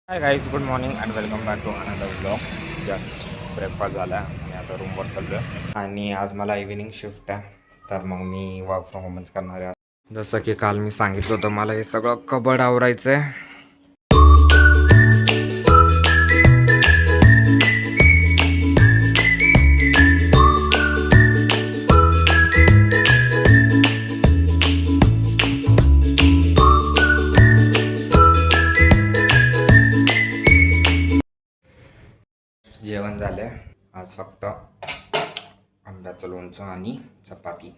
High guys, good morning and welcome back to another blog. Just breakfast झाला आणि आता रूमवर चाललो आहे. आणि आज मला इव्हिनिंग शिफ्ट आहे, तर मग मी वर्क फ्रॉम होमच करणार आहे. जसं की काल मी सांगितलं होतं, मला हे सगळं कबड आवरायचं आहे. जेवण झालं आज फक्त अंड्याचं लोणचं आणि चपाती.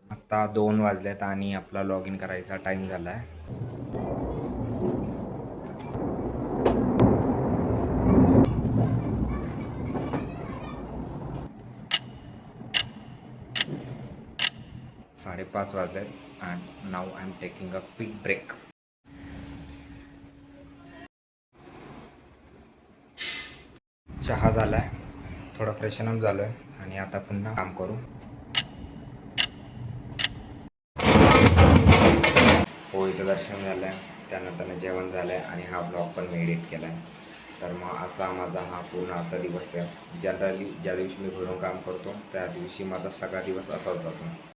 आता 2 वाजलेत आणि आपला लॉग इन करायचा टाईम झाला आहे. साडेपाच वाजलेत and now I am taking a quick break. चहा झाला आहे, थोडं फ्रेशनअप झालो आहे आणि आता पुन्हा काम करू. होळीचं दर्शन झालं आहे, त्यानंतर जेवण झालं आहे आणि हा ब्लॉग पण मी एडिट केला आहे. तर मग असा माझा हा पूर्ण आजचा दिवस आहे. जनरली ज्या दिवशी मी घरून काम करतो त्या दिवशी माझा सगळा दिवस असाच जातो.